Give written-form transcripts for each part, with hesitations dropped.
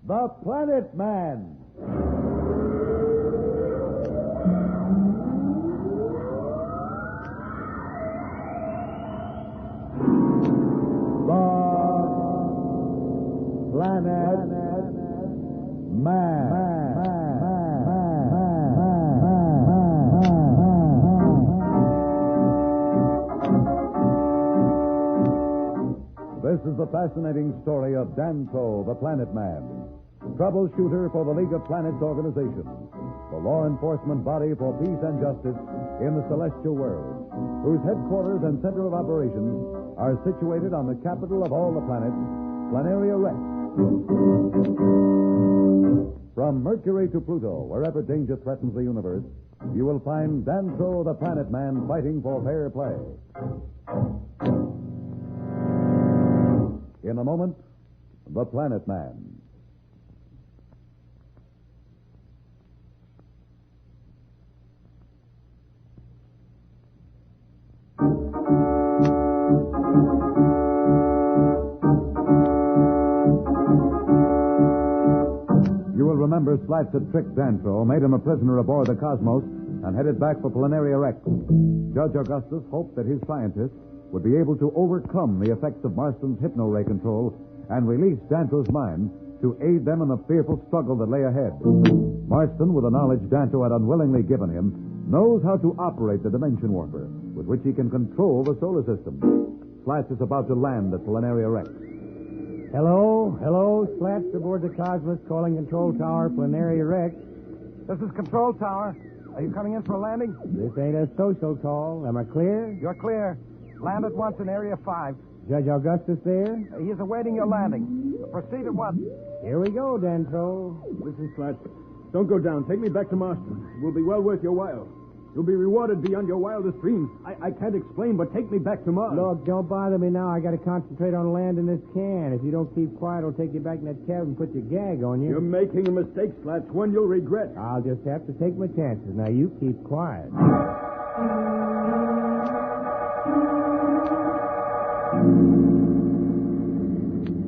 The Planet Man. The Planet Man. This is the fascinating story of Danto, the Planet Man, troubleshooter for the League of Planets organization, the law enforcement body for peace and justice in the celestial world, whose headquarters and center of operations are situated on the capital of all the planets, Planaria Rex. From Mercury to Pluto, wherever danger threatens the universe, you will find Danto, the Planet Man, fighting for fair play. In a moment, The Planet Man. You will remember Slats had tricked Danto, made him a prisoner aboard the Cosmos, and headed back for Planaria Rex. Judge Augustus hoped that his scientists would be able to overcome the effects of Marston's hypno-ray control and release Danto's mind to aid them in the fearful struggle that lay ahead. Marston, with the knowledge Danto had unwillingly given him, knows how to operate the dimension warper, with which he can control the solar system. Slats is about to land at Planaria Rex. Hello, Slats aboard the Cosmos, calling Control Tower, Planaria Rex. This is Control Tower. Are you coming in for a landing? This ain't a social call. Am I clear? You're clear. Land at once in Area 5. Judge Augustus there? He is awaiting your landing. Proceed at once. Here we go, Danto. Listen, Slats. Don't go down. Take me back to Marston. It will be well worth your while. You'll be rewarded beyond your wildest dreams. I can't explain, but take me back to Mars. Look, don't bother me now. I got to concentrate on landing this can. If you don't keep quiet, I'll take you back in that cabin and put your gag on you. You're making a mistake, Slats, one you'll regret. I'll just have to take my chances. Now, you keep quiet.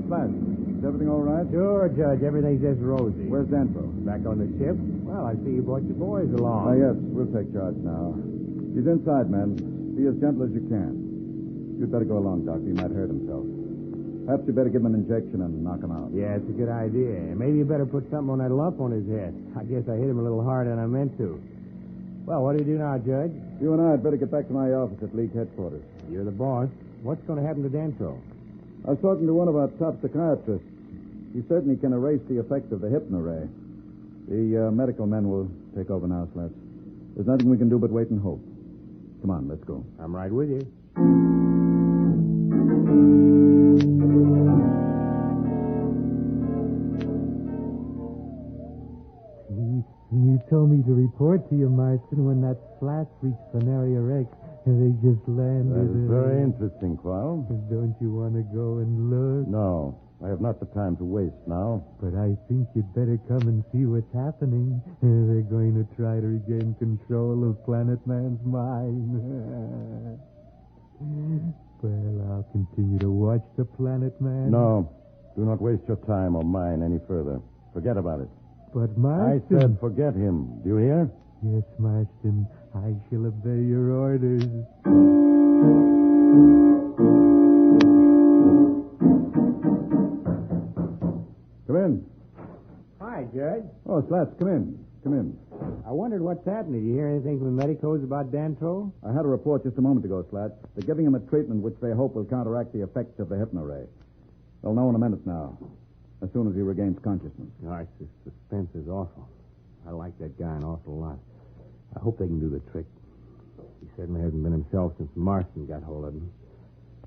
Slats, is everything all right? Sure, Judge. Everything's just rosy. Where's Danto? Back on the ship? Well, I see you brought your boys along. Yes, we'll take charge now. He's inside, men. Be as gentle as you can. You'd better go along, Doctor. He might hurt himself. Perhaps you better give him an injection and knock him out. Yeah, it's a good idea. Maybe you better put something on that lump on his head. I guess I hit him a little harder than I meant to. Well, what do you do now, Judge? You and I had better get back to my office at League headquarters. You're the boss. What's going to happen to Danto? I was talking to one of our top psychiatrists. He certainly can erase the effect of the hypno-ray. The medical men will take over now, Slats. There's nothing we can do but wait and hope. Come on, let's go. I'm right with you. You told me to report to you, Marston, when that Slats reached Planaria Rex. They just landed. That's very interesting, Qual. Don't you want to go and look? No, I have not the time to waste now. But I think you'd better come and see what's happening. They're going to try to regain control of Planet Man's mind. Well, I'll continue to watch the Planet Man. No, do not waste your time or mine any further. Forget about it. But, Marston... I said forget him. Do you hear? Yes, Marston. I shall obey your orders. Come in. Hi, Judge. Oh, Slats, come in. Come in. I wondered what's happening. Did you hear anything from the medicos about Danto? I had a report just a moment ago, Slats. They're giving him a treatment which they hope will counteract the effects of the hypno-ray. They'll know in a minute now, as soon as he regains consciousness. Gosh, this suspense is awful. I like that guy an awful lot. I hope they can do the trick. He certainly hasn't been himself since Marston got hold of him.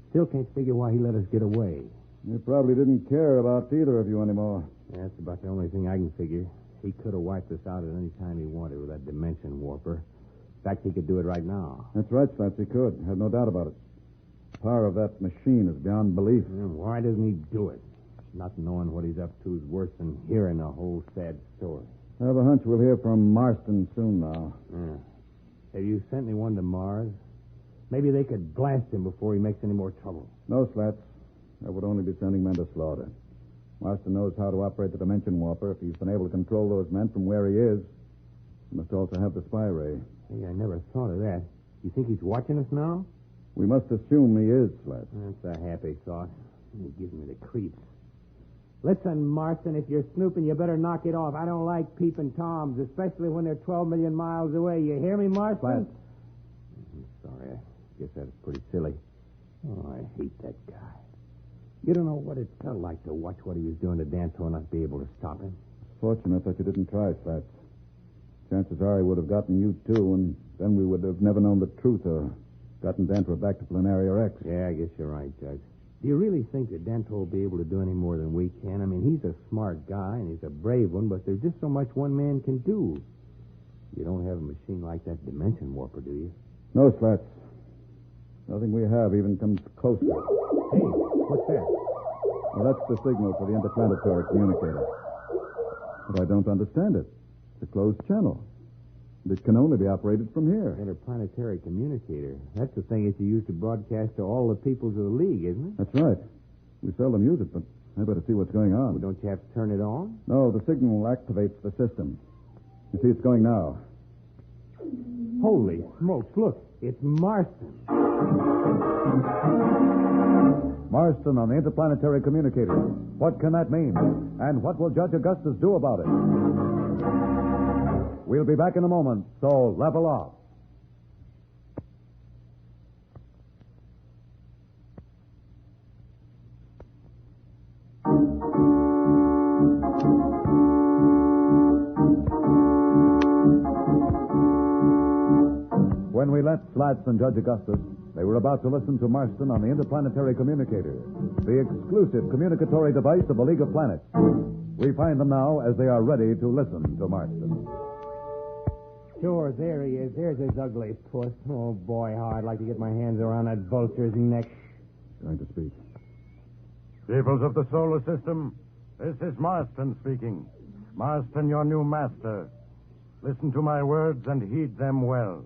Still can't figure why he let us get away. He probably didn't care about either of you anymore. Yeah, that's about the only thing I can figure. He could have wiped us out at any time he wanted with that dimension warper. In fact, he could do it right now. That's right, Slats, he could. Have no doubt about it. The power of that machine is beyond belief. Why doesn't he do it? Not knowing what he's up to is worse than hearing the whole sad story. I have a hunch we'll hear from Marston soon now. Yeah. Have you sent anyone to Mars? Maybe they could blast him before he makes any more trouble. No, Slats. That would only be sending men to slaughter. Marston knows how to operate the dimension warper. If he's been able to control those men from where he is, he must also have the spy ray. Hey, I never thought of that. You think he's watching us now? We must assume he is, Slats. That's a happy thought. It gives me the creeps. Listen, Marston, if you're snooping, you better knock it off. I don't like peeping toms, especially when they're 12 million miles away. You hear me, Marston? Slats. I'm sorry. I guess that's pretty silly. Oh, I hate that guy. You don't know what it felt like to watch what he was doing to Danto and not be able to stop him. Fortunate that you didn't try, Slats. Chances are he would have gotten you, too, and then we would have never known the truth or gotten Danto back to Planaria X. Yeah, I guess you're right, Judge. Do you really think that Danto will be able to do any more than we can? I mean, he's a smart guy, and he's a brave one, but there's just so much one man can do. You don't have a machine like that Dimension Warper, do you? No, Slats. Nothing we have even comes close to it. Hey, what's that? Well, that's the signal for the interplanetary communicator. But I don't understand it. It's a closed channel. It can only be operated from here. Interplanetary communicator. That's the thing that you use to broadcast to all the peoples of the League, isn't it? That's right. We seldom use it, but I better see what's going on. Well, don't you have to turn it on? No, the signal activates the system. You see, it's going now. Holy smokes, look. It's Marston. Marston on the interplanetary communicator. What can that mean? And what will Judge Augustus do about it? We'll be back in a moment, so level off. When we left Slats and Judge Augustus, they were about to listen to Marston on the interplanetary communicator, the exclusive communicatory device of the League of Planets. We find them now as they are ready to listen to Marston. Sure, there he is. There's his ugly puss. Oh, boy, how I'd like to get my hands around that vulture's neck. Going to speak. Peoples of the solar system, this is Marston speaking. Marston, your new master. Listen to my words and heed them well.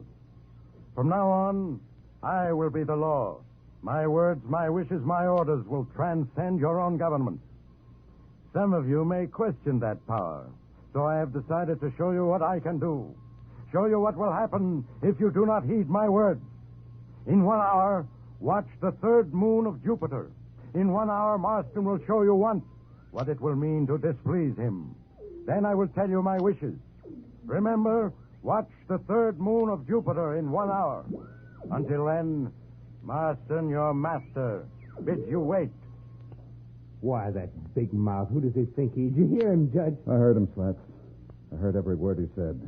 From now on, I will be the law. My words, my wishes, my orders will transcend your own government. Some of you may question that power, so I have decided to show you what I can do. Show you what will happen if you do not heed my words. In 1 hour, watch the third moon of Jupiter. In 1 hour, Marston will show you once what it will mean to displease him. Then I will tell you my wishes. Remember, watch the third moon of Jupiter in 1 hour. Until then, Marston, your master, bids you wait. Why, that big mouth. Who does he think he is? Did you hear him, Judge? I heard him, Slats. I heard every word he said.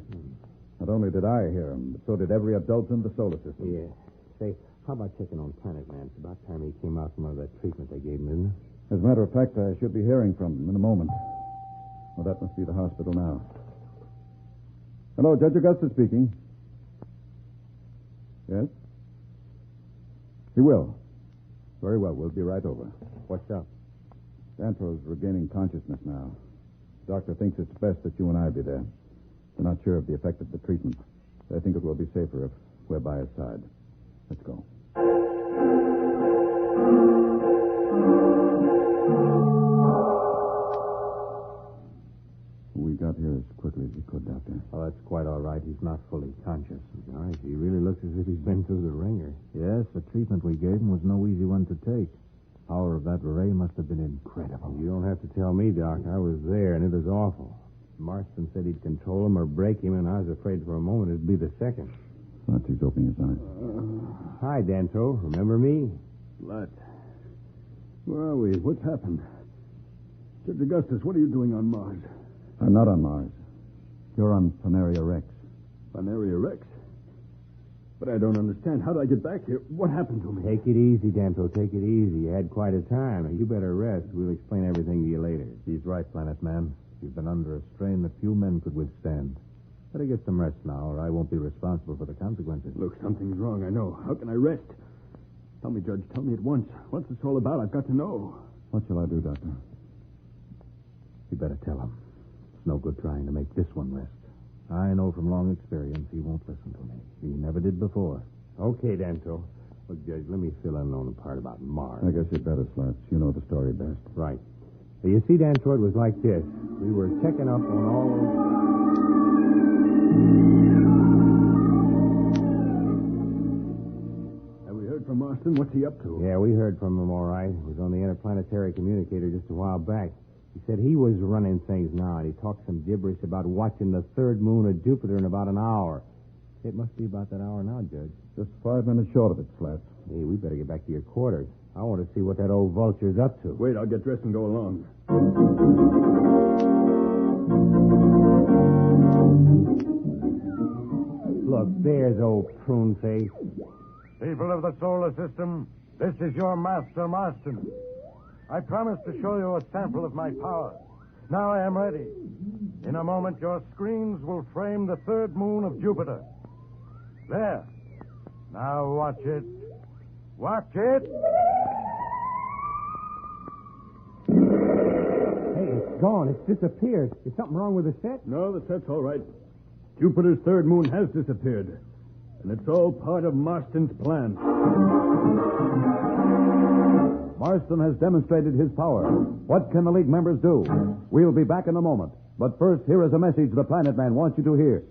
Not only did I hear him, but so did every adult in the solar system. Yeah. Say, how about checking on Planet Man? It's about time he came out from under that treatment they gave him, isn't it? As a matter of fact, I should be hearing from him in a moment. Well, that must be the hospital now. Hello, Judge Augustus speaking. Yes? He will. Very well, we'll be right over. What's up? Dantro's regaining consciousness now. The doctor thinks it's best that you and I be there. We're not sure of the effect of the treatment. I think it will be safer if we're by his side. Let's go. We got here as quickly as we could, Doctor. Oh, that's quite all right. He's not fully conscious. All right. He really looks as if he's been through the ringer. Yes, the treatment we gave him was no easy one to take. The power of that ray must have been incredible. You don't have to tell me, Doc. I was there, and it was awful. Marston said he'd control him or break him, and I was afraid for a moment it'd be the second. Slats, he's opening his eyes. Hi, Danto. Remember me? Slut. Where are we? What's happened? Judge Augustus, what are you doing on Mars? I'm not on Mars. You're on Planaria Rex. Planaria Rex? But I don't understand. How did I get back here? What happened to me? Take it easy, Danto. Take it easy. You had quite a time. You better rest. We'll explain everything to you later. He's right, Planet Man. You've been under a strain that few men could withstand. Better get some rest now, or I won't be responsible for the consequences. Look, something's wrong, I know. How can I rest? Tell me, Judge. Tell me at once. What's this all about? I've got to know. What shall I do, Doctor? You better tell him. It's no good trying to make this one rest. I know from long experience he won't listen to me. He never did before. Okay, Danto. Look, Judge, let me fill in on the part about Mars. I guess you'd better, Slats. You know the story best. Right. You see, Dan Troy, it was like this. We were checking up on all Have we heard from Marston? What's he up to? Yeah, we heard from him all right. He was on the interplanetary communicator just a while back. He said he was running things now, and he talked some gibberish about watching the third moon of Jupiter in about an hour. It must be about that hour now, Judge. Just 5 minutes short of it, Slats. Hey, we better get back to your quarters. I want to see what that old vulture's up to. Wait, I'll get dressed and go along. Look, there's old prune face. People of the solar system, this is your master, Marston. I promised to show you a sample of my power. Now I am ready. In a moment, your screens will frame the third moon of Jupiter. There. Now watch it. Watch it. Hey, it's gone. It's disappeared. Is something wrong with the set? No, the set's all right. Jupiter's third moon has disappeared. And it's all part of Marston's plan. Marston has demonstrated his power. What can the League members do? We'll be back in a moment. But first, here is a message the Planet Man wants you to hear.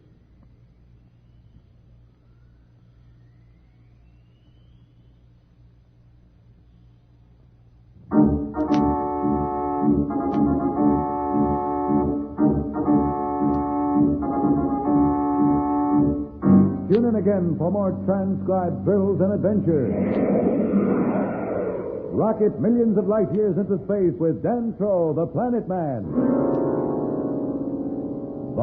Tune in again for more transcribed thrills and adventures. Rocket millions of light years into space with Dan Troll, the Planet Man. The